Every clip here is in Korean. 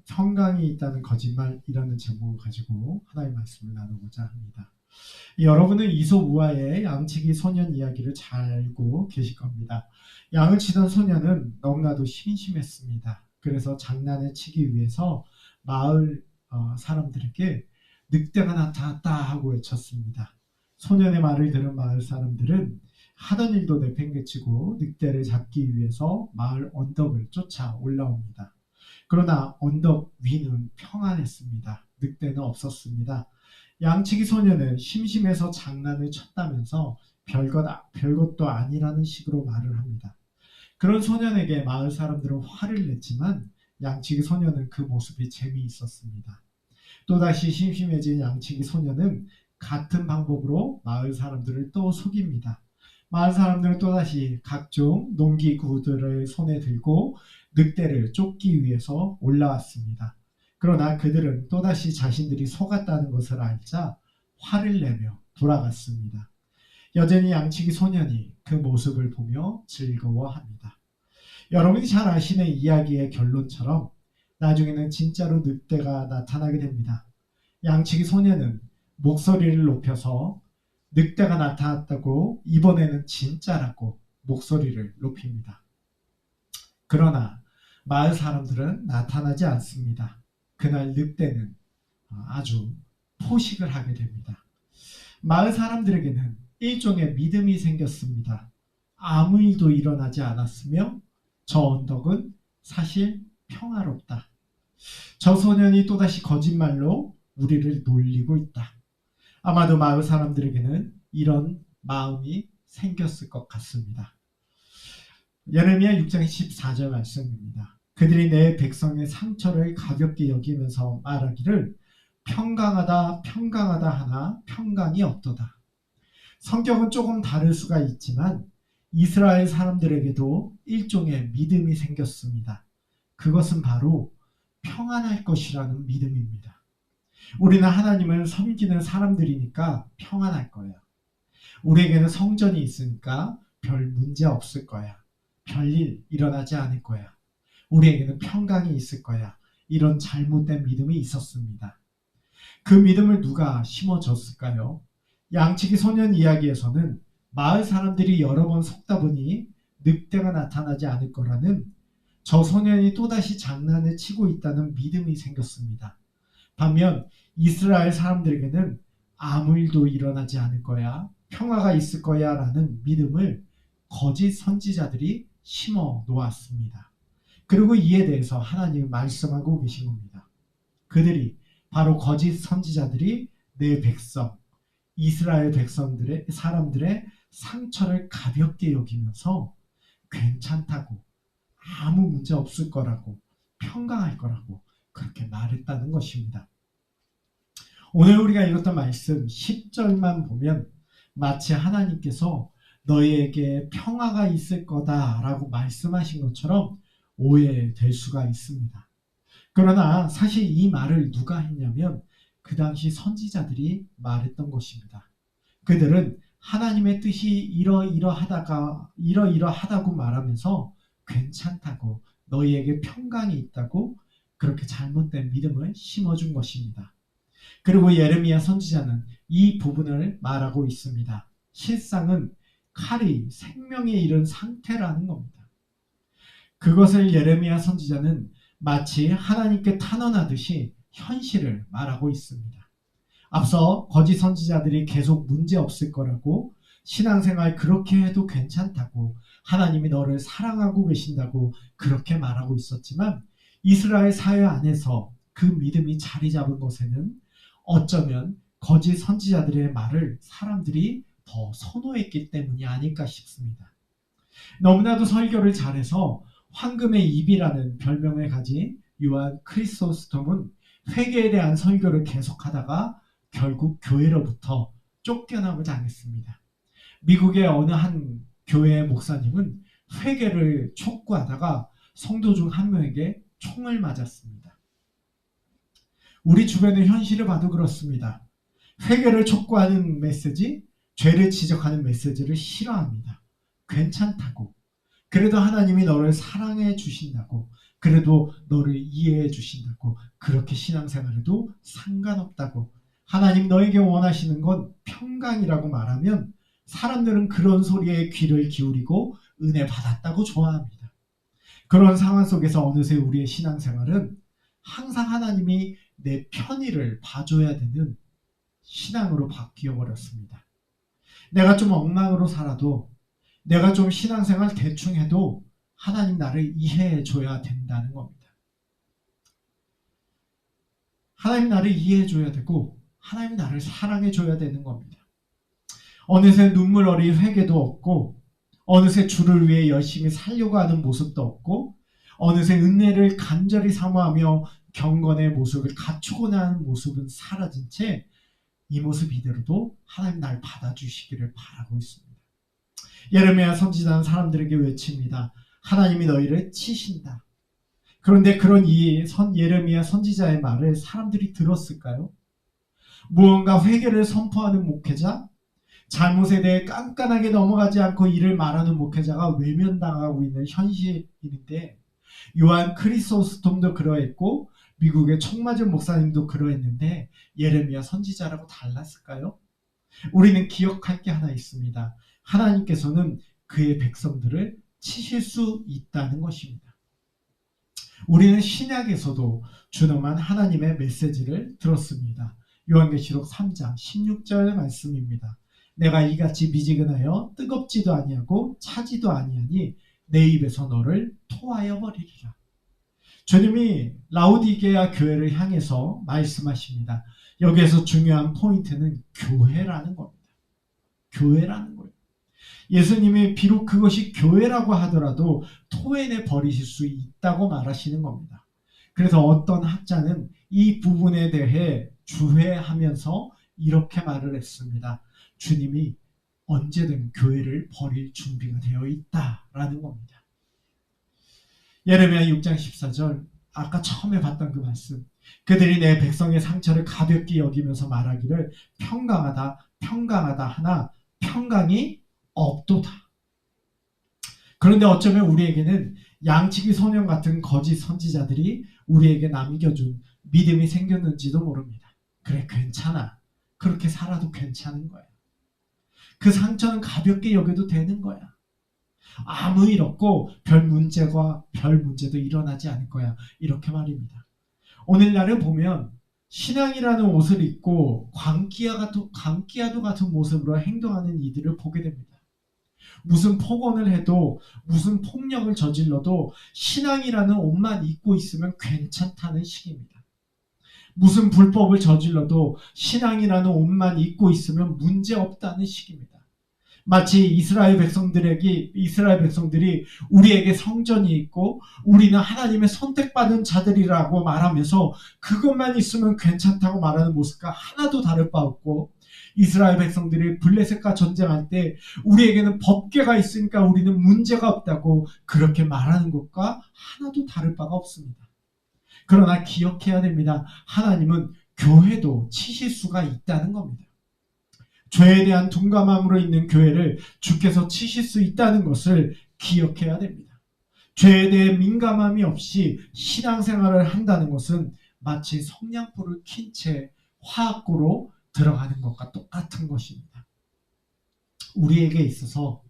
평강이 있다는 거짓말이라는 제목을 가지고 하나의 말씀을 나누고자 합니다. 여러분은 이솝우화의 양치기 소년 이야기를 잘 알고 계실 겁니다. 양을 치던 소년은 너무나도 심심했습니다. 그래서 장난을 치기 위해서 마을 사람들에게 늑대가 나타났다 하고 외쳤습니다. 소년의 말을 들은 마을 사람들은 하던 일도 내팽개치고 늑대를 잡기 위해서 마을 언덕을 쫓아 올라옵니다. 그러나 언덕 위는 평안했습니다. 늑대는 없었습니다. 양치기 소년은 심심해서 장난을 쳤다면서 별것도 아니라는 식으로 말을 합니다. 그런 소년에게 마을 사람들은 화를 냈지만 양치기 소년은 그 모습이 재미있었습니다. 또다시 심심해진 양치기 소년은 같은 방법으로 마을 사람들을 또 속입니다. 마을 사람들은 또다시 각종 농기구들을 손에 들고 늑대를 쫓기 위해서 올라왔습니다. 그러나 그들은 또다시 자신들이 속았다는 것을 알자 화를 내며 돌아갔습니다. 여전히 양치기 소년이 그 모습을 보며 즐거워합니다. 여러분이 잘 아시는 이야기의 결론처럼 나중에는 진짜로 늑대가 나타나게 됩니다. 양치기 소년은 목소리를 높여서 늑대가 나타났다고 이번에는 진짜라고 목소리를 높입니다. 그러나 마을 사람들은 나타나지 않습니다. 그날 늑대는 아주 포식을 하게 됩니다. 마을 사람들에게는 일종의 믿음이 생겼습니다. 아무 일도 일어나지 않았으며 저 언덕은 사실 평화롭다. 저 소년이 또다시 거짓말로 우리를 놀리고 있다. 아마도 마을 사람들에게는 이런 마음이 생겼을 것 같습니다. 예레미야 6장 14절 말씀입니다. 그들이 내 백성의 상처를 가볍게 여기면서 말하기를 평강하다 평강하다 하나 평강이 없도다. 성격은 조금 다를 수가 있지만 이스라엘 사람들에게도 일종의 믿음이 생겼습니다. 그것은 바로 평안할 것이라는 믿음입니다. 우리는 하나님을 섬기는 사람들이니까 평안할 거야. 우리에게는 성전이 있으니까 별 문제 없을 거야. 별일 일어나지 않을 거야. 우리에게는 평강이 있을 거야. 이런 잘못된 믿음이 있었습니다. 그 믿음을 누가 심어줬을까요? 양치기 소년 이야기에서는 마을 사람들이 여러 번 속다 보니 늑대가 나타나지 않을 거라는 저 소년이 또다시 장난을 치고 있다는 믿음이 생겼습니다. 반면 이스라엘 사람들에게는 아무 일도 일어나지 않을 거야, 평화가 있을 거야 라는 믿음을 거짓 선지자들이 심어 놓았습니다. 그리고 이에 대해서 하나님이 말씀하고 계신 겁니다. 그들이 바로 거짓 선지자들이 내 백성, 이스라엘 사람들의 상처를 가볍게 여기면서 괜찮다고, 아무 문제 없을 거라고, 평강할 거라고 그렇게 말했다는 것입니다. 오늘 우리가 읽었던 말씀 10절만 보면 마치 하나님께서 너희에게 평화가 있을 거다라고 말씀하신 것처럼 오해될 수가 있습니다. 그러나 사실 이 말을 누가 했냐면 그 당시 선지자들이 말했던 것입니다. 그들은 하나님의 뜻이 이러이러하다고 말하면서 괜찮다고, 너희에게 평강이 있다고 그렇게 잘못된 믿음을 심어준 것입니다. 그리고 예레미야 선지자는 이 부분을 말하고 있습니다. 실상은 칼이 생명에 이른 상태라는 겁니다. 그것을 예레미야 선지자는 마치 하나님께 탄원하듯이 현실을 말하고 있습니다. 앞서 거짓 선지자들이 계속 문제 없을 거라고, 신앙생활 그렇게 해도 괜찮다고, 하나님이 너를 사랑하고 계신다고 그렇게 말하고 있었지만 이스라엘 사회 안에서 그 믿음이 자리 잡은 것에는 어쩌면 거짓 선지자들의 말을 사람들이 더 선호했기 때문이 아닐까 싶습니다. 너무나도 설교를 잘해서 황금의 입이라는 별명을 가진 요한 크리소스톰은 회개에 대한 설교를 계속하다가 결국 교회로부터 쫓겨나고 당했습니다. 미국의 어느 한 교회의 목사님은 회개를 촉구하다가 성도 중 한 명에게 총을 맞았습니다. 우리 주변의 현실을 봐도 그렇습니다. 회개를 촉구하는 메시지, 죄를 지적하는 메시지를 싫어합니다. 괜찮다고, 그래도 하나님이 너를 사랑해 주신다고, 그래도 너를 이해해 주신다고, 그렇게 신앙생활에도 상관없다고, 하나님 너에게 원하시는 건 평강이라고 말하면 사람들은 그런 소리에 귀를 기울이고 은혜 받았다고 좋아합니다. 그런 상황 속에서 어느새 우리의 신앙생활은 항상 하나님이 내 편의를 봐줘야 되는 신앙으로 바뀌어 버렸습니다. 내가 좀 엉망으로 살아도, 내가 좀 신앙생활 대충 해도 하나님 나를 이해해 줘야 된다는 겁니다. 하나님 나를 이해해 줘야 되고 하나님 나를 사랑해 줘야 되는 겁니다. 어느새 눈물 어린 회개도 없고, 어느새 주를 위해 열심히 살려고 하는 모습도 없고, 어느새 은혜를 간절히 사모하며 경건의 모습을 갖추고자 하는 모습은 사라진 채 이 모습 이대로도 하나님 날 받아주시기를 바라고 있습니다. 예레미야 선지자는 사람들에게 외칩니다. 하나님이 너희를 치신다. 그런데 그런 이 예레미야 선지자의 말을 사람들이 들었을까요? 무언가 회개를 선포하는 목회자, 잘못에 대해 깐깐하게 넘어가지 않고 이를 말하는 목회자가 외면당하고 있는 현실인데, 요한 크리소스톰도 그러했고 미국의 총 맞은 목사님도 그러했는데 예레미야 선지자라고 달랐을까요? 우리는 기억할 게 하나 있습니다. 하나님께서는 그의 백성들을 치실 수 있다는 것입니다. 우리는 신약에서도 준엄한 하나님의 메시지를 들었습니다. 요한계시록 3장 16절 말씀입니다. 내가 이같이 미지근하여 뜨겁지도 아니하고 차지도 아니하니 내 입에서 너를 토하여 버리리라. 주님이 라오디게아 교회를 향해서 말씀하십니다. 여기에서 중요한 포인트는 교회라는 겁니다. 교회라는 거예요. 예수님이 비록 그것이 교회라고 하더라도 토해내 버리실 수 있다고 말하시는 겁니다. 그래서 어떤 학자는 이 부분에 대해 주회하면서 이렇게 말을 했습니다. 주님이 언제든 교회를 버릴 준비가 되어 있다라는 겁니다. 예레미야 6장 14절, 아까 처음에 봤던 그 말씀. 그들이 내 백성의 상처를 가볍게 여기면서 말하기를 평강하다 평강하다 하나 평강이 없도다. 그런데 어쩌면 우리에게는 양치기 소년 같은 거짓 선지자들이 우리에게 남겨준 믿음이 생겼는지도 모릅니다. 그래, 괜찮아. 그렇게 살아도 괜찮은 거야. 그 상처는 가볍게 여겨도 되는 거야. 아무 일 없고 별 문제도 일어나지 않을 거야. 이렇게 말입니다. 오늘날을 보면 신앙이라는 옷을 입고 광기야도 같은 모습으로 행동하는 이들을 보게 됩니다. 무슨 폭언을 해도, 무슨 폭력을 저질러도 신앙이라는 옷만 입고 있으면 괜찮다는 식입니다. 무슨 불법을 저질러도 신앙이라는 옷만 입고 있으면 문제없다는 식입니다. 마치 이스라엘 백성들이 우리에게 성전이 있고 우리는 하나님의 선택받은 자들이라고 말하면서 그것만 있으면 괜찮다고 말하는 모습과 하나도 다를 바 없고, 이스라엘 백성들이 블레셋과 전쟁할 때 우리에게는 법궤가 있으니까 우리는 문제가 없다고 그렇게 말하는 것과 하나도 다를 바가 없습니다. 그러나 기억해야 됩니다. 하나님은 교회도 치실 수가 있다는 겁니다. 죄에 대한 둔감함으로 있는 교회를 주께서 치실 수 있다는 것을 기억해야 됩니다. 죄에 대해 민감함이 없이 신앙생활을 한다는 것은 마치 성냥불을 킨 채 화학고로 들어가는 것과 똑같은 것입니다. 우리에게 있어서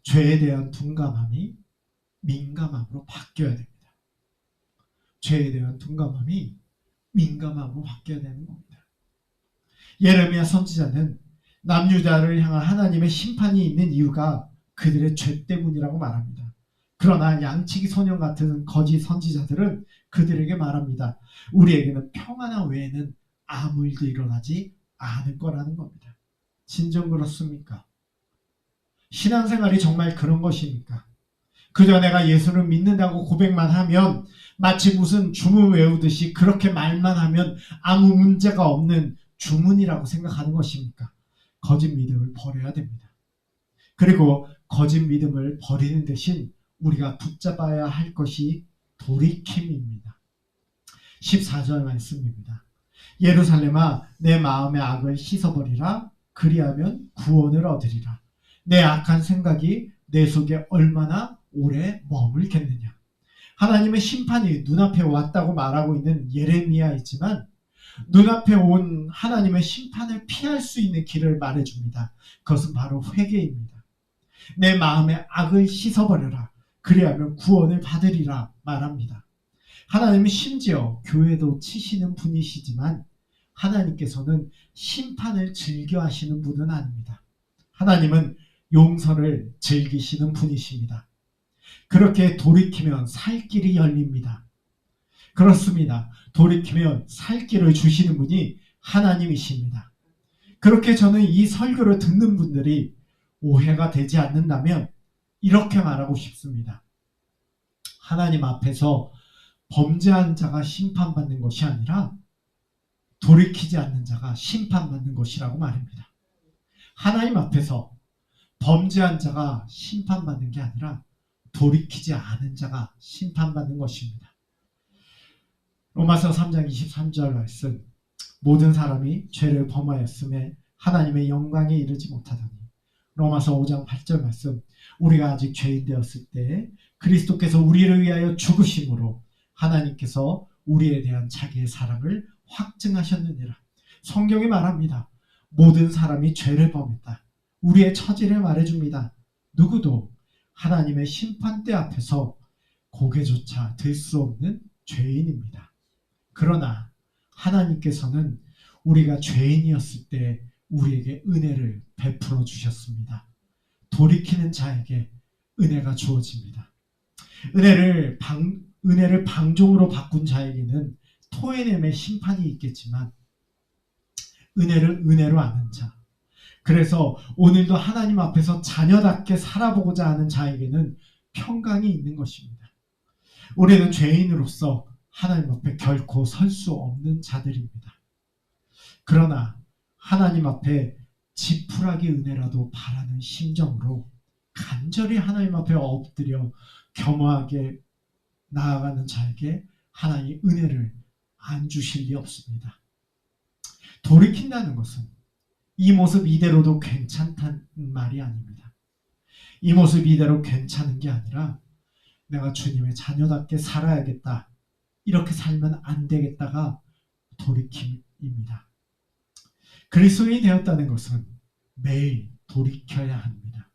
죄에 대한 둔감함이 민감함으로 바뀌어야 됩니다. 죄에 대한 둔감함이 민감함으로 바뀌어야 되는 겁니다. 예레미야 선지자는 남유다를 향한 하나님의 심판이 있는 이유가 그들의 죄 때문이라고 말합니다. 그러나 양치기 소년 같은 거짓 선지자들은 그들에게 말합니다. 우리에게는 평안한 외에는 아무 일도 일어나지 않을 거라는 겁니다. 진정 그렇습니까? 신앙생활이 정말 그런 것입니까? 그저 내가 예수를 믿는다고 고백만 하면, 마치 무슨 주문 외우듯이 그렇게 말만 하면 아무 문제가 없는 주문이라고 생각하는 것입니까? 거짓 믿음을 버려야 됩니다. 그리고 거짓 믿음을 버리는 대신 우리가 붙잡아야 할 것이 돌이킴입니다. 14절 말씀입니다. 예루살렘아, 내 마음의 악을 씻어버리라. 그리하면 구원을 얻으리라. 내 악한 생각이 내 속에 얼마나 오래 머물겠느냐. 하나님의 심판이 눈앞에 왔다고 말하고 있는 예레미야이지만 눈앞에 온 하나님의 심판을 피할 수 있는 길을 말해줍니다. 그것은 바로 회개입니다. 내 마음의 악을 씻어버려라. 그리하면 구원을 받으리라 말합니다. 하나님은 심지어 교회도 치시는 분이시지만 하나님께서는 심판을 즐겨 하시는 분은 아닙니다. 하나님은 용서를 즐기시는 분이십니다. 그렇게 돌이키면 살 길이 열립니다. 그렇습니다. 돌이키면 살 길을 주시는 분이 하나님이십니다. 그렇게 저는 이 설교를 듣는 분들이 오해가 되지 않는다면 이렇게 말하고 싶습니다. 하나님 앞에서 범죄한 자가 심판받는 것이 아니라 돌이키지 않는 자가 심판받는 것이라고 말입니다. 하나님 앞에서 범죄한 자가 심판받는 게 아니라 돌이키지 않은 자가 심판받는 것입니다. 로마서 3장 23절 말씀, 모든 사람이 죄를 범하였음에 하나님의 영광에 이르지 못하더니. 로마서 5장 8절 말씀, 우리가 아직 죄인 되었을 때 그리스도께서 우리를 위하여 죽으심으로 하나님께서 우리에 대한 자기의 사랑을 확증하셨느니라. 성경이 말합니다. 모든 사람이 죄를 범했다. 우리의 처지를 말해줍니다. 누구도 하나님의 심판대 앞에서 고개조차 들 수 없는 죄인입니다. 그러나 하나님께서는 우리가 죄인이었을 때 우리에게 은혜를 베풀어 주셨습니다. 돌이키는 자에게 은혜가 주어집니다. 은혜를 방종으로 바꾼 자에게는 토해냄의 심판이 있겠지만 은혜를 은혜로 아는 자, 그래서 오늘도 하나님 앞에서 자녀답게 살아보고자 하는 자에게는 평강이 있는 것입니다. 우리는 죄인으로서 하나님 앞에 결코 설 수 없는 자들입니다. 그러나 하나님 앞에 지푸라기 은혜라도 바라는 심정으로 간절히 하나님 앞에 엎드려 겸허하게 나아가는 자에게 하나님 은혜를 안 주실 리 없습니다. 돌이킨다는 것은 이 모습 이대로도 괜찮다는 말이 아닙니다. 이 모습 이대로 괜찮은 게 아니라 내가 주님의 자녀답게 살아야겠다, 이렇게 살면 안 되겠다가 돌이킴입니다. 그리스도인이 되었다는 것은 매일 돌이켜야 합니다.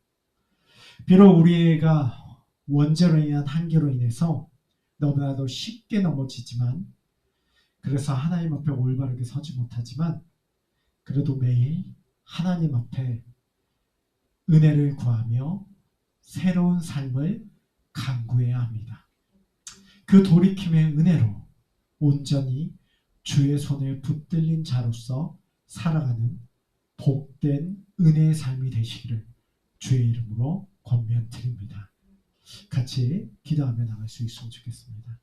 비록 우리가 원죄로 인한 한계로 인해서 너무나도 쉽게 넘어지지만, 그래서 하나님 앞에 올바르게 서지 못하지만 그래도 매일 하나님 앞에 은혜를 구하며 새로운 삶을 간구해야 합니다. 그 돌이킴의 은혜로 온전히 주의 손에 붙들린 자로서 살아가는 복된 은혜의 삶이 되시기를 주의 이름으로 권면드립니다. 같이 기도하며 나갈 수 있으면 좋겠습니다.